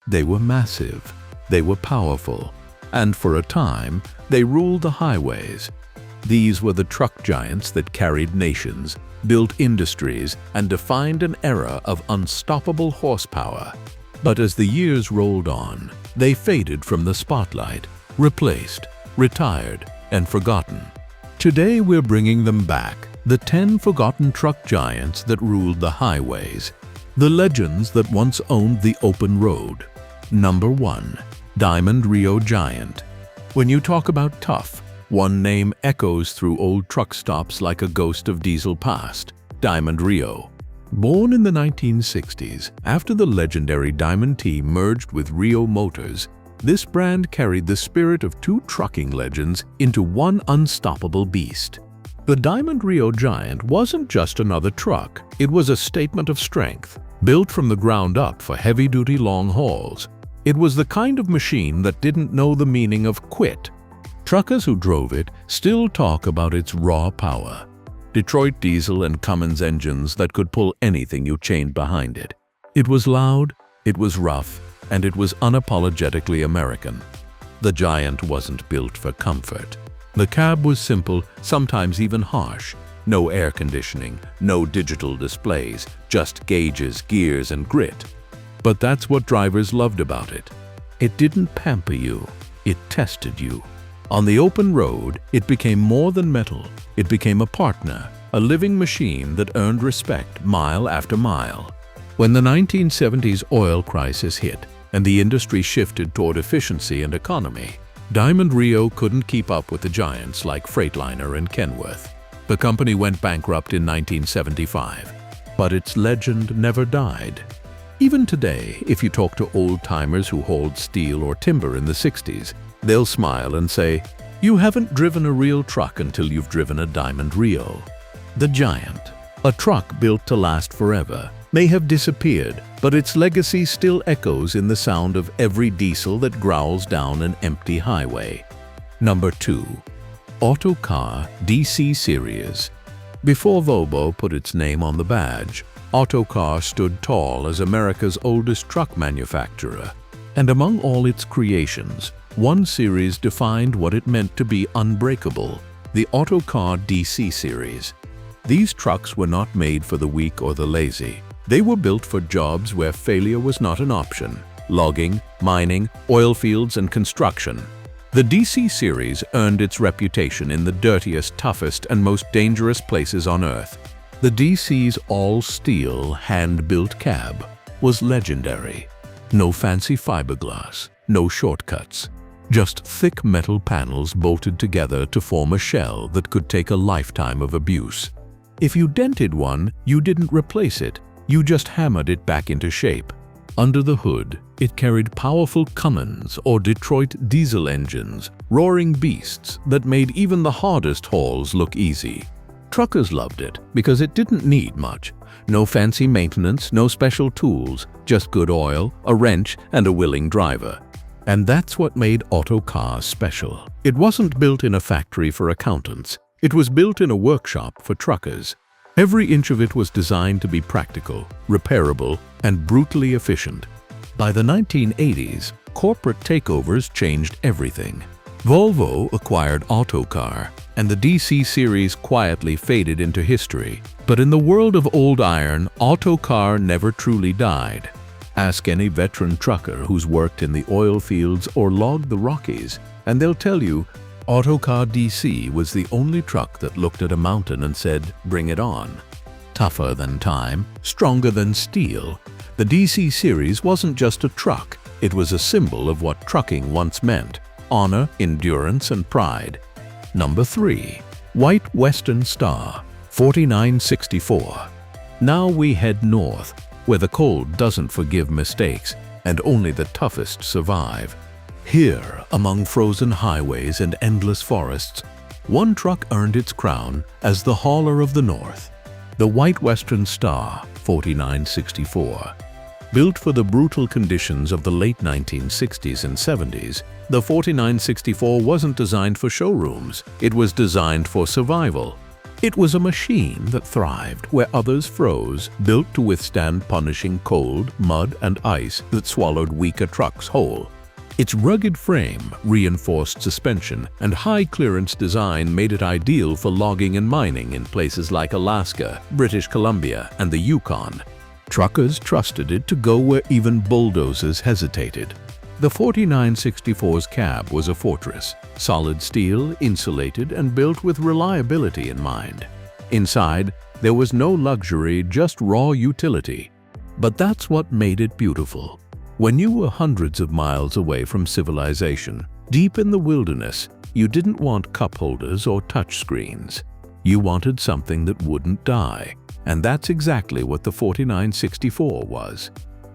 They were massive, they were powerful, and for a time, they ruled the highways. These were the truck giants that carried nations, built industries, and defined an era of unstoppable horsepower. But as the years rolled on, they faded from the spotlight, replaced, retired, and forgotten. Today we're bringing them back, the 10 forgotten truck giants that ruled the highways, the legends that once owned the open road. Number 1. Diamond Reo Giant. When you talk about tough, one name echoes through old truck stops like a ghost of diesel past: Diamond Reo. Born in the 1960s, after the legendary Diamond T merged with Reo Motors, this brand carried the spirit of two trucking legends into one unstoppable beast. The Diamond Reo Giant wasn't just another truck, it was a statement of strength, built from the ground up for heavy-duty long hauls. It was the kind of machine that didn't know the meaning of quit. Truckers who drove it still talk about its raw power. Detroit diesel and Cummins engines that could pull anything you chained behind it. It was loud, it was rough, and it was unapologetically American. The Giant wasn't built for comfort. The cab was simple, sometimes even harsh. No air conditioning, no digital displays, just gauges, gears, and grit. But that's what drivers loved about it. It didn't pamper you, it tested you. On the open road, it became more than metal. It became a partner, a living machine that earned respect mile after mile. When the 1970s oil crisis hit and the industry shifted toward efficiency and economy, Diamond Reo couldn't keep up with the giants like Freightliner and Kenworth. The company went bankrupt in 1975, but its legend never died. Even today, if you talk to old-timers who hauled steel or timber in the 60s, they'll smile and say, "You haven't driven a real truck until you've driven a Diamond Reo." The Giant, a truck built to last forever, may have disappeared, but its legacy still echoes in the sound of every diesel that growls down an empty highway. Number 2. Autocar DC Series. Before Volvo put its name on the badge, Autocar stood tall as America's oldest truck manufacturer. And among all its creations, one series defined what it meant to be unbreakable: the Autocar DC Series. These trucks were not made for the weak or the lazy. They were built for jobs where failure was not an option: logging, mining, oil fields, and construction. The DC Series earned its reputation in the dirtiest, toughest, and most dangerous places on Earth. The DC's all-steel, hand-built cab was legendary. No fancy fiberglass, no shortcuts. Just thick metal panels bolted together to form a shell that could take a lifetime of abuse. If you dented one, you didn't replace it, you just hammered it back into shape. Under the hood, it carried powerful Cummins or Detroit diesel engines, roaring beasts that made even the hardest hauls look easy. Truckers loved it because it didn't need much. No fancy maintenance, no special tools, just good oil, a wrench, and a willing driver. And that's what made Autocar special. It wasn't built in a factory for accountants. It was built in a workshop for truckers. Every inch of it was designed to be practical, repairable, and brutally efficient. By the 1980s, corporate takeovers changed everything. Volvo acquired Autocar, and the DC Series quietly faded into history. But in the world of old iron, Autocar never truly died. Ask any veteran trucker who's worked in the oil fields or logged the Rockies, and they'll tell you Autocar DC was the only truck that looked at a mountain and said, "Bring it on." Tougher than time, stronger than steel, the DC Series wasn't just a truck, it was a symbol of what trucking once meant: honor, endurance, and pride. Number 3. White Western Star 4964. Now we head north, where the cold doesn't forgive mistakes and only the toughest survive. Here, among frozen highways and endless forests, one truck earned its crown as the hauler of the North. The White Western Star 4964. Built for the brutal conditions of the late 1960s and 70s, the 4964 wasn't designed for showrooms, it was designed for survival. It was a machine that thrived where others froze, built to withstand punishing cold, mud, and ice that swallowed weaker trucks whole. Its rugged frame, reinforced suspension, and high-clearance design made it ideal for logging and mining in places like Alaska, British Columbia, and the Yukon. Truckers trusted it to go where even bulldozers hesitated. The 4964's cab was a fortress, solid steel, insulated, and built with reliability in mind. Inside, there was no luxury, just raw utility. But that's what made it beautiful. When you were hundreds of miles away from civilization, deep in the wilderness, you didn't want cup holders or touch screens. You wanted something that wouldn't die, and that's exactly what the 4964 was.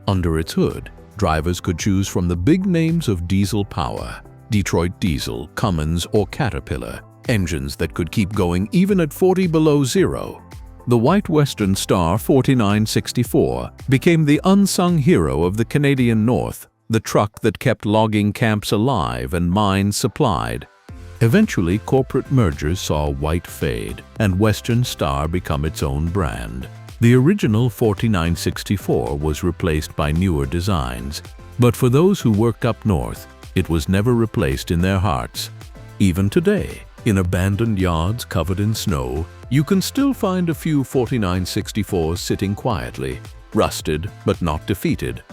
Under its hood, drivers could choose from the big names of diesel power: Detroit Diesel, Cummins, or Caterpillar, engines that could keep going even at 40 below zero. The white Western Star 4964 became the unsung hero of the Canadian North, the truck that kept logging camps alive and mines supplied. Eventually, corporate mergers saw white fade and Western Star become its own brand. The original 4964 was replaced by newer designs, but for those who worked up north, it was never replaced in their hearts. Even today, in abandoned yards covered in snow, you can still find a few 4964s sitting quietly, rusted but not defeated.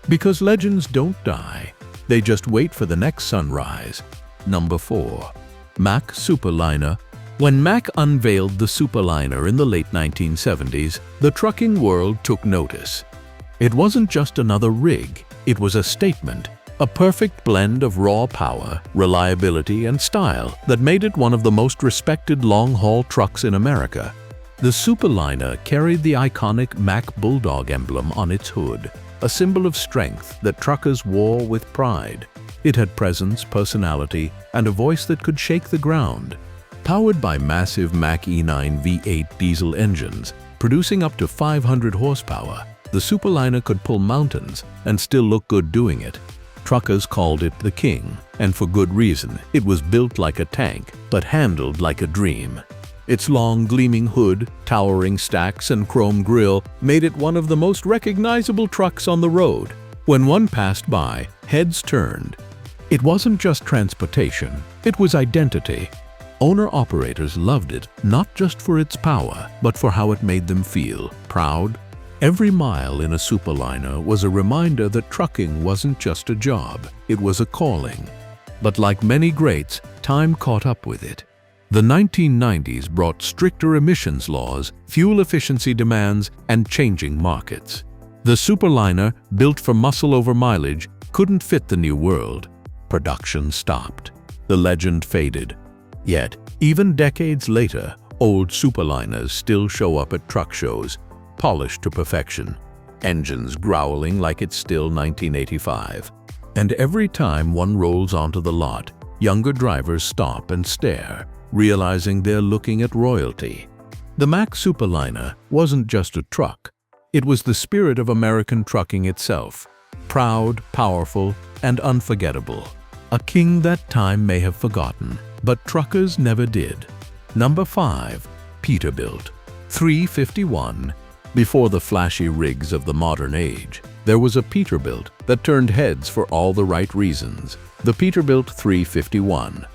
Because legends don't die, they just wait for the next sunrise. Number 4. Mack Super-Liner. When Mack unveiled the Super-Liner in the late 1970s, the trucking world took notice. It wasn't just another rig, it was a statement, a perfect blend of raw power, reliability, and style that made it one of the most respected long-haul trucks in America. The Super-Liner carried the iconic Mack Bulldog emblem on its hood, a symbol of strength that truckers wore with pride. It had presence, personality, and a voice that could shake the ground. Powered by massive Mack E9 V8 diesel engines, producing up to 500 horsepower, the Super-Liner could pull mountains and still look good doing it. Truckers called it the King, and for good reason. It was built like a tank, but handled like a dream. Its long, gleaming hood, towering stacks, and chrome grille made it one of the most recognizable trucks on the road. When one passed by, heads turned. It wasn't just transportation, it was identity. Owner-operators loved it, not just for its power, but for how it made them feel proud. Every mile in a Super-Liner was a reminder that trucking wasn't just a job, it was a calling. But like many greats, time caught up with it. The 1990s brought stricter emissions laws, fuel efficiency demands, and changing markets. The Super-Liner, built for muscle over mileage, couldn't fit the new world. Production stopped. The legend faded. Yet, even decades later, old Super-Liners still show up at truck shows, polished to perfection, engines growling like it's still 1985. And every time one rolls onto the lot, younger drivers stop and stare, realizing they're looking at royalty. The Mack Super-Liner wasn't just a truck. It was the spirit of American trucking itself, proud, powerful, and unforgettable. A king that time may have forgotten, but truckers never did. Number 5. Peterbilt 351. Before the flashy rigs of the modern age, there was a Peterbilt that turned heads for all the right reasons. The Peterbilt 351.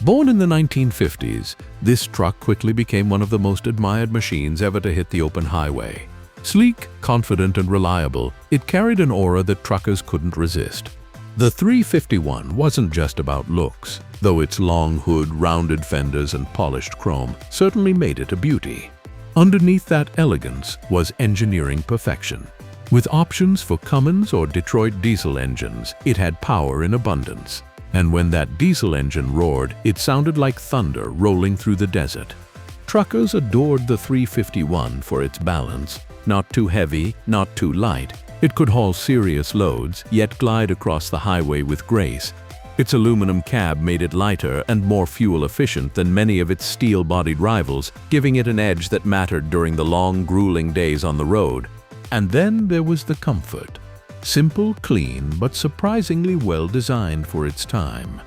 Born in the 1950s, this truck quickly became one of the most admired machines ever to hit the open highway. Sleek, confident, and reliable, it carried an aura that truckers couldn't resist. The 351 wasn't just about looks, though its long hood, rounded fenders, and polished chrome certainly made it a beauty. Underneath that elegance was engineering perfection. With options for Cummins or Detroit diesel engines, it had power in abundance. And when that diesel engine roared, it sounded like thunder rolling through the desert. Truckers adored the 351 for its balance. Not too heavy, not too light. It could haul serious loads, yet glide across the highway with grace. Its aluminum cab made it lighter and more fuel-efficient than many of its steel-bodied rivals, giving it an edge that mattered during the long, grueling days on the road. And then there was the comfort. Simple, clean, but surprisingly well-designed for its time.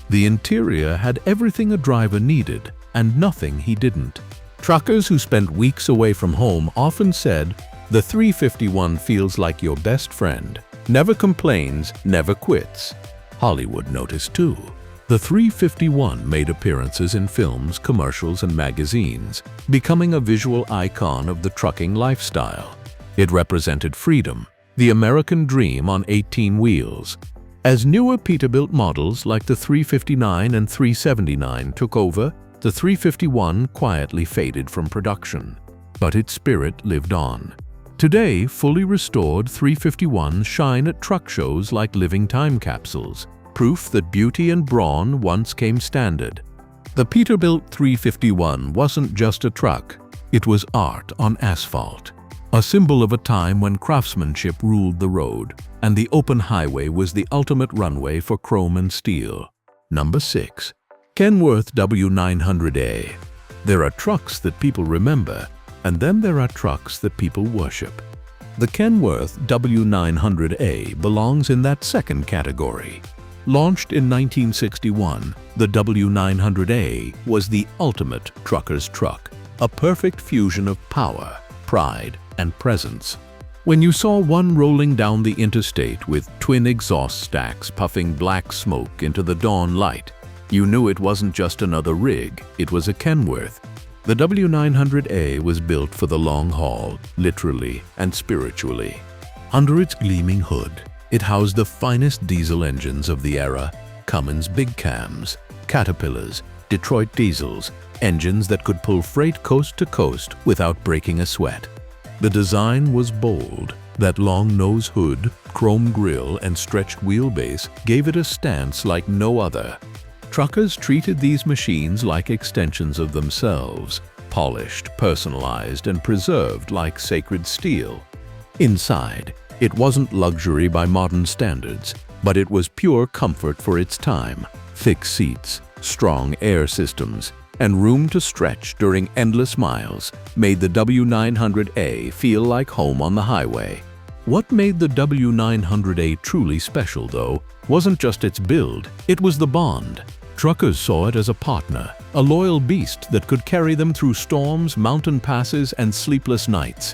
The interior had everything a driver needed, and nothing he didn't. Truckers who spent weeks away from home often said, "The 351 feels like your best friend. Never complains, never quits." Hollywood noticed too. The 351 made appearances in films, commercials, and magazines, becoming a visual icon of the trucking lifestyle. It represented freedom, the American dream on 18 wheels. As newer Peterbilt models like the 359 and 379 took over, the 351 quietly faded from production. But its spirit lived on. Today, fully restored 351s shine at truck shows like living time capsules, proof that beauty and brawn once came standard. The Peterbilt 351 wasn't just a truck, it was art on asphalt. A symbol of a time when craftsmanship ruled the road, and the open highway was the ultimate runway for chrome and steel. Number 6. Kenworth W900A. There are trucks that people remember, and then there are trucks that people worship. The Kenworth W900A belongs in that second category. Launched in 1961, the W900A was the ultimate trucker's truck, a perfect fusion of power, pride, and presence. When you saw one rolling down the interstate with twin exhaust stacks puffing black smoke into the dawn light, you knew it wasn't just another rig, it was a Kenworth. The W900A was built for the long haul, literally and spiritually. Under its gleaming hood, it housed the finest diesel engines of the era: Cummins big cams, Caterpillars, Detroit diesels, engines that could pull freight coast to coast without breaking a sweat. The design was bold. That long nose hood, chrome grille, and stretched wheelbase gave it a stance like no other. Truckers treated these machines like extensions of themselves, polished, personalized, and preserved like sacred steel. Inside, it wasn't luxury by modern standards, but it was pure comfort for its time. Thick seats, strong air systems, and room to stretch during endless miles made the W900A feel like home on the highway. What made the W900A truly special, though, wasn't just its build, it was the bond. Truckers saw it as a partner, a loyal beast that could carry them through storms, mountain passes, and sleepless nights.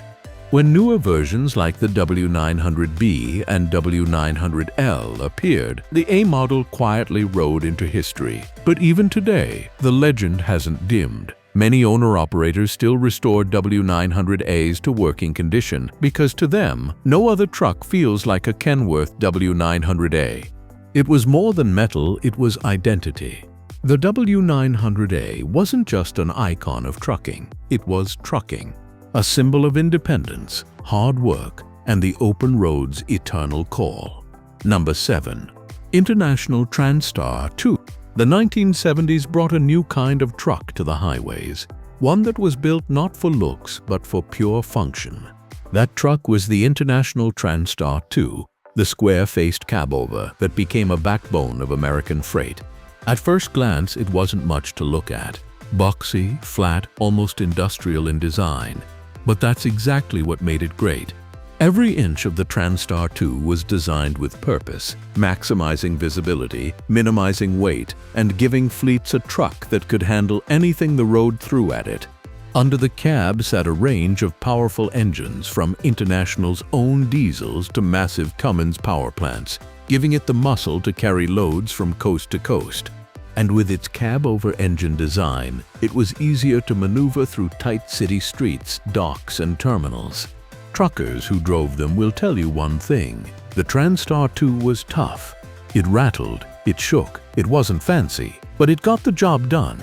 When newer versions like the W900B and W900L appeared, the A model quietly rode into history. But even today, the legend hasn't dimmed. Many owner-operators still restore W900As to working condition because to them, no other truck feels like a Kenworth W900A. It was more than metal, it was identity. The W900A wasn't just an icon of trucking, it was trucking. A symbol of independence, hard work, and the open road's eternal call. Number 7. International Transtar II. The 1970s brought a new kind of truck to the highways, one that was built not for looks but for pure function. That truck was the International Transtar II, the square-faced cabover that became a backbone of American freight. At first glance, it wasn't much to look at. Boxy, flat, almost industrial in design. But that's exactly what made it great. Every inch of the Transtar II was designed with purpose, maximizing visibility, minimizing weight, and giving fleets a truck that could handle anything the road threw at it. Under the cab sat a range of powerful engines from International's own diesels to massive Cummins power plants, giving it the muscle to carry loads from coast to coast. And with its cab-over engine design, it was easier to maneuver through tight city streets, docks, and terminals. Truckers who drove them will tell you one thing: the Transtar II was tough. It rattled, it shook, it wasn't fancy, but it got the job done.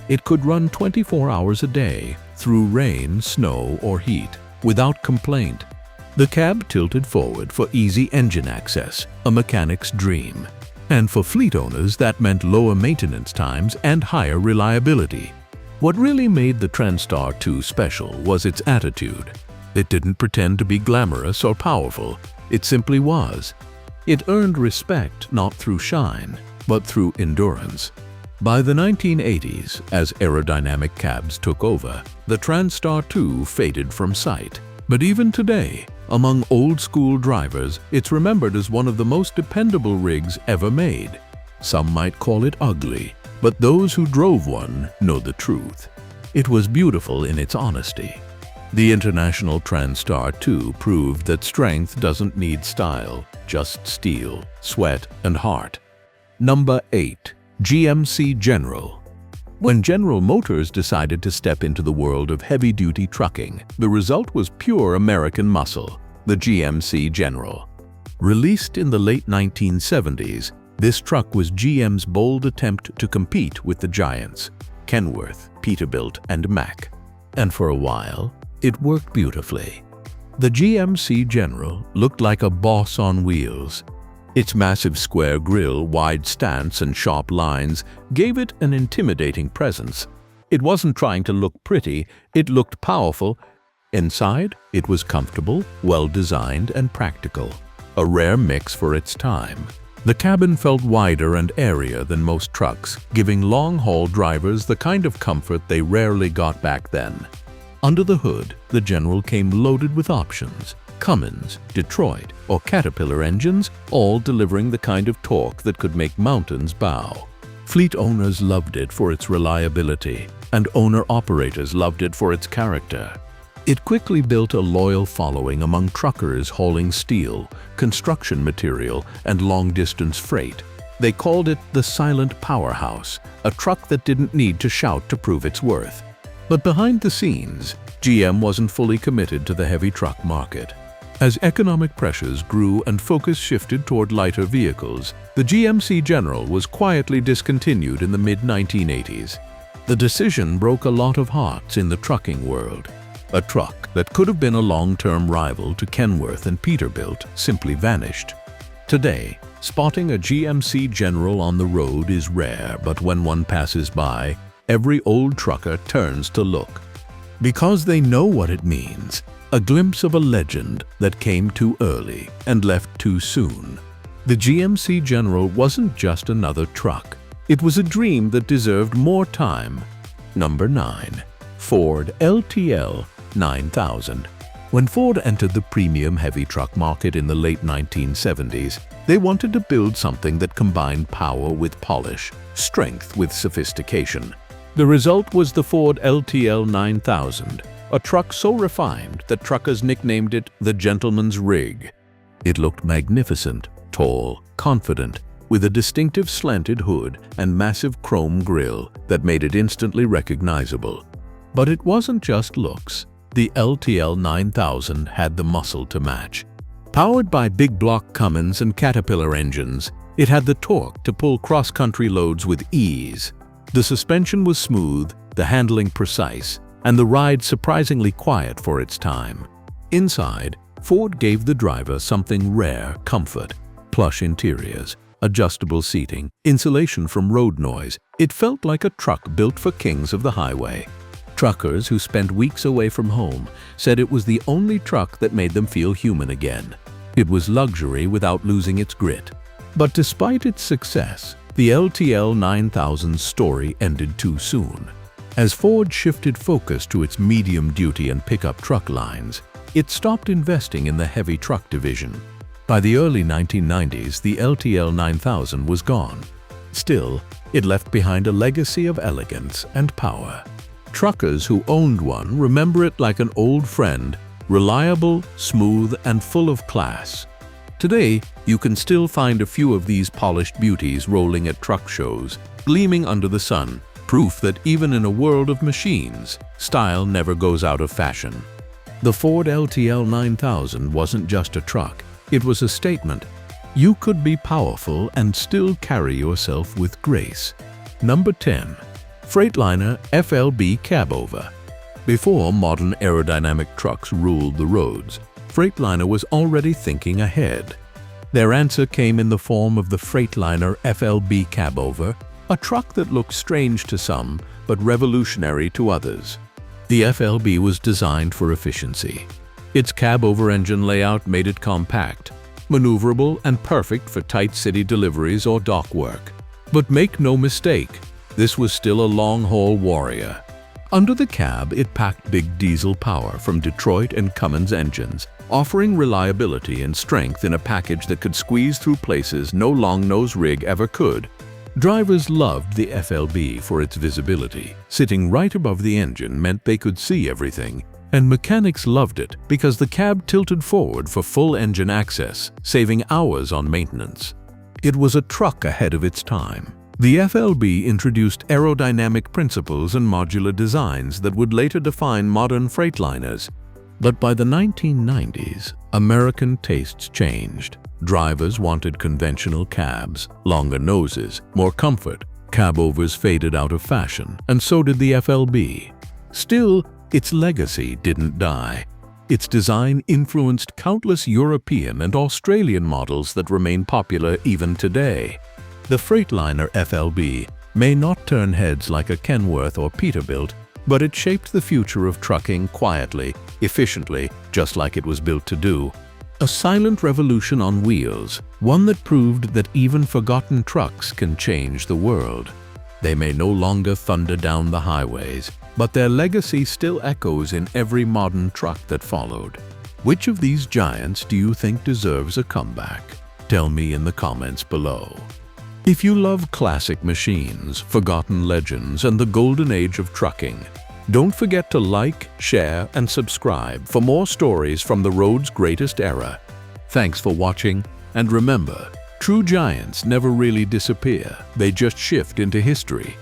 It could run 24 hours a day, through rain, snow, or heat, without complaint. The cab tilted forward for easy engine access, a mechanic's dream. And for fleet owners, that meant lower maintenance times and higher reliability. What really made the Transtar II special was its attitude. It didn't pretend to be glamorous or powerful, it simply was. It earned respect not through shine, but through endurance. By the 1980s, as aerodynamic cabs took over, the Transtar II faded from sight. But even today, among old-school drivers, it's remembered as one of the most dependable rigs ever made. Some might call it ugly, but those who drove one know the truth. It was beautiful in its honesty. The International Transtar II proved that strength doesn't need style, just steel, sweat, and heart. Number 8. GMC General. When General Motors decided to step into the world of heavy-duty trucking, the result was pure American muscle, the GMC General. Released in the late 1970s, this truck was GM's bold attempt to compete with the giants, Kenworth, Peterbilt, and Mack. And for a while, it worked beautifully. The GMC General looked like a boss on wheels. Its massive square grille, wide stance, and sharp lines gave it an intimidating presence. It wasn't trying to look pretty, it looked powerful. Inside, it was comfortable, well-designed, and practical, a rare mix for its time. The cabin felt wider and airier than most trucks, giving long-haul drivers the kind of comfort they rarely got back then. Under the hood, the General came loaded with options: Cummins, Detroit, or Caterpillar engines, all delivering the kind of torque that could make mountains bow. Fleet owners loved it for its reliability, and owner-operators loved it for its character. It quickly built a loyal following among truckers hauling steel, construction material, and long-distance freight. They called it the silent powerhouse, a truck that didn't need to shout to prove its worth. But behind the scenes, GM wasn't fully committed to the heavy truck market. As economic pressures grew and focus shifted toward lighter vehicles, the GMC General was quietly discontinued in the mid-1980s. The decision broke a lot of hearts in the trucking world. A truck that could have been a long-term rival to Kenworth and Peterbilt simply vanished. Today, spotting a GMC General on the road is rare, but when one passes by, every old trucker turns to look. Because they know what it means, a glimpse of a legend that came too early and left too soon. The GMC General wasn't just another truck. It was a dream that deserved more time. Number 9. Ford LTL 9000. When Ford entered the premium heavy truck market in the late 1970s, they wanted to build something that combined power with polish, strength with sophistication. The result was the Ford LTL 9000, a truck so refined that truckers nicknamed it the gentleman's rig. It looked magnificent, tall, confident, with a distinctive slanted hood and massive chrome grille that made it instantly recognizable. But it wasn't just looks. The LTL 9000 had the muscle to match. Powered by big block Cummins and Caterpillar engines, it had the torque to pull cross-country loads with ease. The suspension was smooth, the handling precise, and the ride surprisingly quiet for its time. Inside, Ford gave the driver something rare: comfort, plush interiors, adjustable seating, insulation from road noise. It felt like a truck built for kings of the highway. Truckers who spent weeks away from home said it was the only truck that made them feel human again. It was luxury without losing its grit. But despite its success, the LTL 9000's story ended too soon. As Ford shifted focus to its medium-duty and pickup truck lines, it stopped investing in the heavy truck division. By the early 1990s, the LTL 9000 was gone. Still, it left behind a legacy of elegance and power. Truckers who owned one remember it like an old friend, reliable, smooth, and full of class. Today, you can still find a few of these polished beauties rolling at truck shows, gleaming under the sun, proof that even in a world of machines, style never goes out of fashion. The Ford LTL 9000 wasn't just a truck, it was a statement. You could be powerful and still carry yourself with grace. Number 10. Freightliner FLB Cabover. Before modern aerodynamic trucks ruled the roads, Freightliner was already thinking ahead. Their answer came in the form of the Freightliner FLB Cabover, a truck that looked strange to some but revolutionary to others. The FLB was designed for efficiency. Its cab-over engine layout made it compact, maneuverable, and perfect for tight city deliveries or dock work. But make no mistake, this was still a long-haul warrior. Under the cab, it packed big diesel power from Detroit and Cummins engines, offering reliability and strength in a package that could squeeze through places no long-nose rig ever could. Drivers loved the FLB for its visibility. Sitting right above the engine meant they could see everything, and mechanics loved it because the cab tilted forward for full engine access, saving hours on maintenance. It was a truck ahead of its time. The FLB introduced aerodynamic principles and modular designs that would later define modern Freightliners. But by the 1990s, American tastes changed. Drivers wanted conventional cabs, longer noses, more comfort. Cabovers faded out of fashion, and so did the FLB. Still, its legacy didn't die. Its design influenced countless European and Australian models that remain popular even today. The Freightliner FLB may not turn heads like a Kenworth or Peterbilt, but it shaped the future of trucking quietly, efficiently, just like it was built to do. A silent revolution on wheels, one that proved that even forgotten trucks can change the world. They may no longer thunder down the highways, but their legacy still echoes in every modern truck that followed. Which of these giants do you think deserves a comeback? Tell me in the comments below. If you love classic machines, forgotten legends, and the golden age of trucking, don't forget to like, share, and subscribe for more stories from the road's greatest era. Thanks for watching, and remember, true giants never really disappear, they just shift into history.